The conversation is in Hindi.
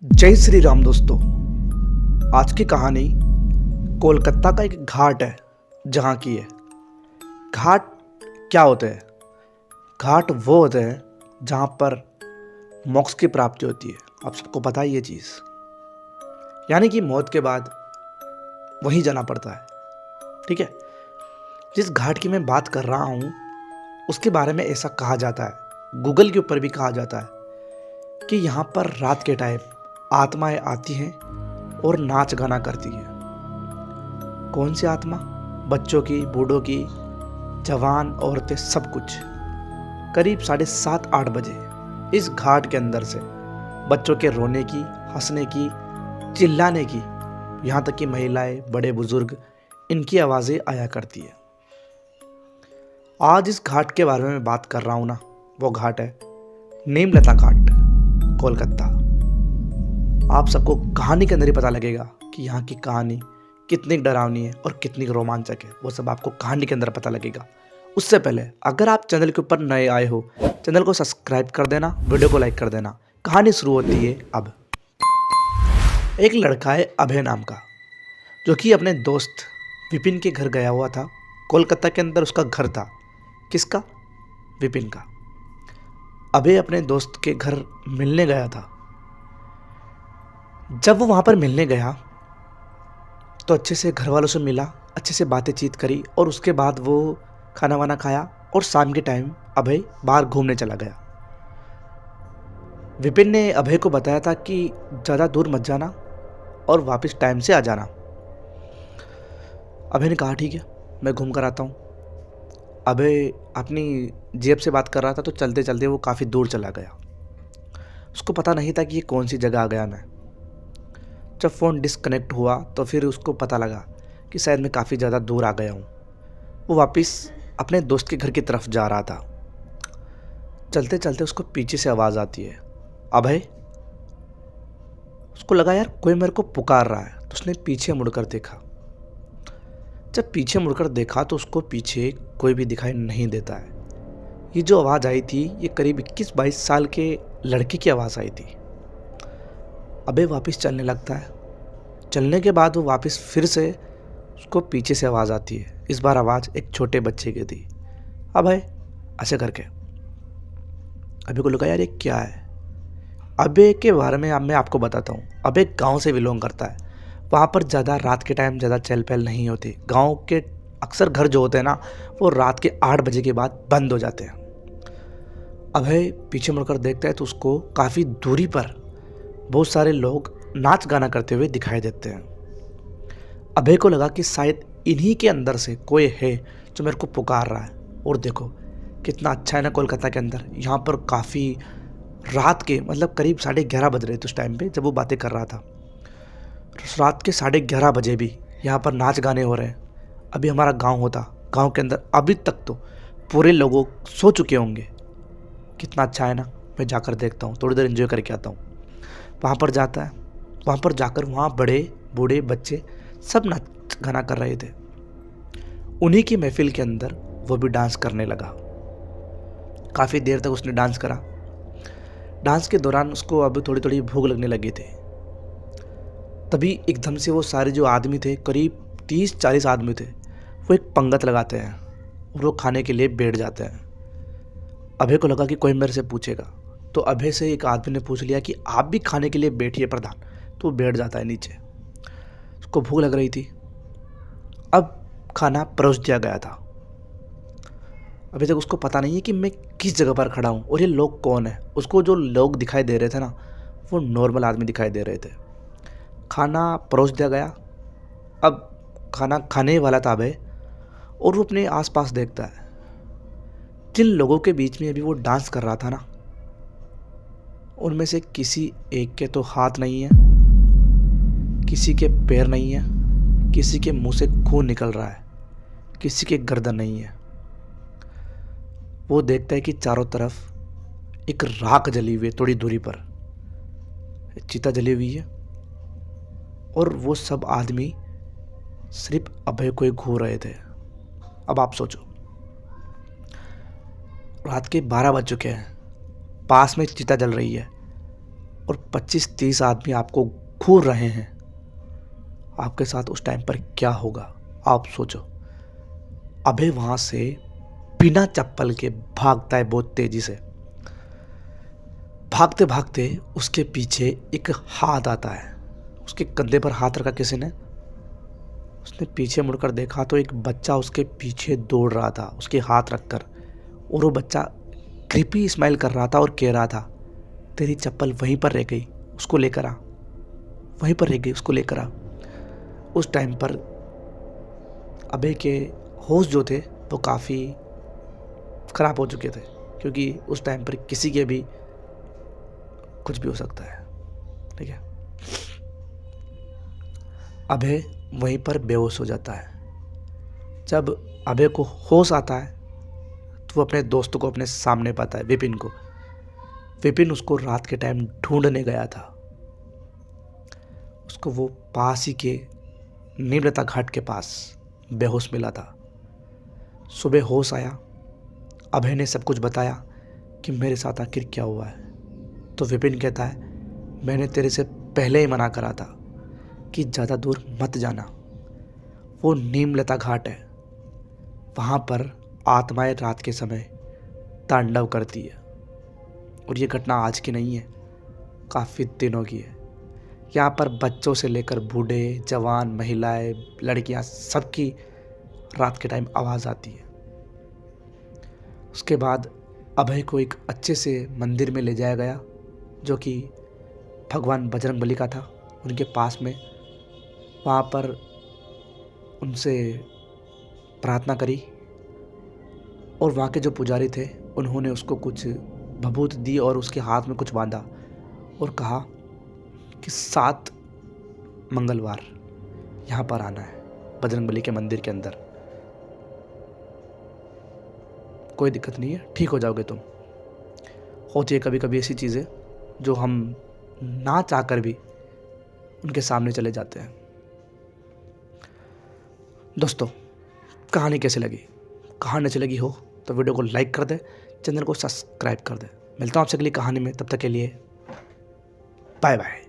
जय श्री राम दोस्तों। आज की कहानी कोलकाता का एक घाट है जहाँ की है। घाट क्या होते हैं? घाट वो होते हैं जहाँ पर मोक्ष की प्राप्ति होती है। आप सबको पता है ये चीज़, यानी कि मौत के बाद वहीं जाना पड़ता है। ठीक है, जिस घाट की मैं बात कर रहा हूँ उसके बारे में ऐसा कहा जाता है, गूगल के ऊपर भी कहा जाता है कि यहाँ पर रात के टाइम आत्माएं आती हैं और नाच गाना करती हैं। कौन सी आत्मा? बच्चों की, बूढ़ों की, जवान, औरतें, सब कुछ। करीब 7:30-8 बजे इस घाट के अंदर से बच्चों के रोने की, हंसने की, चिल्लाने की, यहाँ तक कि महिलाएं, बड़े बुजुर्ग, इनकी आवाज़ें आया करती है। आज इस घाट के बारे में बात कर रहा हूँ ना, वो घाट है नीमलता घाट, कोलकाता। आप सबको कहानी के अंदर ही पता लगेगा कि यहाँ की कहानी कितनी डरावनी है और कितनी रोमांचक है। वो सब आपको कहानी के अंदर पता लगेगा। उससे पहले अगर आप चैनल के ऊपर नए आए हो, चैनल को सब्सक्राइब कर देना, वीडियो को लाइक कर देना। कहानी शुरू होती है अब। एक लड़का है अभय नाम का, जो कि अपने दोस्त विपिन के घर गया हुआ था। कोलकाता के अंदर उसका घर था। किसका? विपिन का। अभय अपने दोस्त के घर मिलने गया था। जब वो वहाँ पर मिलने गया तो अच्छे से घर वालों से मिला, अच्छे से बातचीत करी और उसके बाद वो खाना वाना खाया और शाम के टाइम अभय बाहर घूमने चला गया। विपिन ने अभय को बताया था कि ज़्यादा दूर मत जाना और वापस टाइम से आ जाना। अभय ने कहा ठीक है, मैं घूम कर आता हूँ। अभय अपनी जेब से बात कर रहा था तो चलते चलते वो काफ़ी दूर चला गया। उसको पता नहीं था कि ये कौन सी जगह आ गया मैं। जब फ़ोन डिस्कनेक्ट हुआ तो फिर उसको पता लगा कि शायद मैं काफ़ी ज़्यादा दूर आ गया हूँ। वो वापस अपने दोस्त के घर की तरफ जा रहा था। चलते चलते उसको पीछे से आवाज़ आती है, अभय। उसको लगा यार कोई मेरे को पुकार रहा है, तो उसने पीछे मुड़कर देखा। जब पीछे मुड़कर देखा तो उसको पीछे कोई भी दिखाई नहीं देता है। ये जो आवाज़ आई थी ये करीब 21-22 साल के लड़के की आवाज़ आई थी। अबे वापस चलने लगता है। चलने के बाद वो वापस फिर से उसको पीछे से आवाज़ आती है। इस बार आवाज़ एक छोटे बच्चे की थी, अबे ऐसे करके। अबे को लगा यार ये क्या है। अबे के बारे में अब मैं आपको बताता हूँ। अबे गांव से बिलोंग करता है। वहाँ पर ज़्यादा रात के टाइम ज़्यादा चहल पहल नहीं होती। गांव के अक्सर घर जो होते हैं ना, वो रात के 8 बजे के बाद बंद हो जाते हैं। अभय पीछे मुड़कर देखता है तो उसको काफ़ी दूरी पर बहुत सारे लोग नाच गाना करते हुए दिखाई देते हैं। अभय को लगा कि शायद इन्हीं के अंदर से कोई है जो मेरे को पुकार रहा है। और देखो कितना अच्छा है ना कोलकाता के अंदर। यहाँ पर काफ़ी रात के मतलब करीब 11:30 बज रहे थे उस टाइम पे जब वो बातें कर रहा था। रात के 11:30 बजे भी यहाँ पर नाच गाने हो रहे हैं। अभी हमारा गांव होता, गांव के अंदर अभी तक तो पूरे लोग सो चुके होंगे। कितना अच्छा है ना। मैं जाकर देखता हूँ, थोड़ी देर एंजॉय करके आता हूँ। वहाँ पर जाता है। वहाँ पर जाकर वहाँ बड़े बूढ़े बच्चे सब नाच गाना कर रहे थे। उन्हीं की महफिल के अंदर वो भी डांस करने लगा। काफ़ी देर तक उसने डांस करा। डांस के दौरान उसको अब थोड़ी थोड़ी भूख लगने लगी थी। तभी एकदम से वो सारे जो आदमी थे, करीब 30-40 आदमी थे, वो एक पंगत लगाते हैं और वो खाने के लिए बैठ जाते हैं। अभय को लगा कि कोई मेरे से पूछेगा, तो अभय से एक आदमी ने पूछ लिया कि आप भी खाने के लिए बैठिए प्रधान। तो वो बैठ जाता है नीचे। उसको भूख लग रही थी। अब खाना परोस दिया गया था। अभी तक उसको पता नहीं है कि मैं किस जगह पर खड़ा हूँ और ये लोग कौन है। उसको जो लोग दिखाई दे रहे थे ना, वो नॉर्मल आदमी दिखाई दे रहे थे। खाना परोस दिया गया। अब खाना खाने वाला था अभय, और वो अपने आसपास देखता है। जिन लोगों के बीच में अभी वो डांस कर रहा था ना, उनमें से किसी एक के तो हाथ नहीं है, किसी के पैर नहीं है, किसी के मुंह से खून निकल रहा है, किसी के गर्दन नहीं है। वो देखता है कि चारों तरफ एक राख जली हुई है, थोड़ी दूरी पर चिता जली हुई है, और वो सब आदमी सिर्फ अभय को ही घूर रहे थे। अब आप सोचो, रात के 12 बज चुके हैं, पास में चिता जल रही है, और 25-30 आदमी आपको घूर रहे हैं, आपके साथ उस टाइम पर क्या होगा आप सोचो। अभय वहाँ से बिना चप्पल के भागता है बहुत तेजी से। भागते भागते उसके पीछे एक हाथ आता है, उसके कंधे पर हाथ रखा किसी ने। उसने पीछे मुड़कर देखा तो एक बच्चा उसके पीछे दौड़ रहा था उसके हाथ रखकर, और वो बच्चा क्रीपी स्माइल कर रहा था और कह रहा था, तेरी चप्पल वहीं पर रह गई, उसको लेकर आ, वहीं पर रह गई, उसको लेकर आ। उस टाइम पर अभय के होश जो थे वो काफ़ी ख़राब हो चुके थे, क्योंकि उस टाइम पर किसी के भी कुछ भी हो सकता है, ठीक है। अभय वहीं पर बेहोश हो जाता है। जब अभय को होश आता है तो वो अपने दोस्तों को अपने सामने पाता है, विपिन को। विपिन उसको रात के टाइम ढूंढने गया था। उसको वो पास ही के नीमलता घाट के पास बेहोश मिला था। सुबह होश आया, अभय ने सब कुछ बताया कि मेरे साथ आखिर क्या हुआ है। तो विपिन कहता है, मैंने तेरे से पहले ही मना करा था कि ज़्यादा दूर मत जाना, वो नीमलता घाट है, वहाँ पर आत्माएं रात के समय तांडव करती है। और ये घटना आज की नहीं है, काफ़ी दिनों की है। यहाँ पर बच्चों से लेकर बूढ़े, जवान, महिलाएं, लड़कियाँ, सबकी रात के टाइम आवाज़ आती है। उसके बाद अभय को एक अच्छे से मंदिर में ले जाया गया, जो कि भगवान बजरंगबली का था, उनके पास में। वहाँ पर उनसे प्रार्थना करी और वहाँ के जो पुजारी थे उन्होंने उसको कुछ भभूत दी और उसके हाथ में कुछ बांधा और कहा कि 7 मंगलवार यहाँ पर आना है बजरंगबली के मंदिर के अंदर, कोई दिक्कत नहीं है, ठीक हो जाओगे तुम। होती है कभी कभी ऐसी चीज़ें जो हम ना चाहकर भी उनके सामने चले जाते हैं। दोस्तों, कहानी कैसी लगी? कहानी अच्छी लगी हो तो वीडियो को लाइक कर दे, चैनल को सब्सक्राइब कर दे। मिलता हूँ आपसे अगली कहानी में, तब तक के लिए बाय बाय।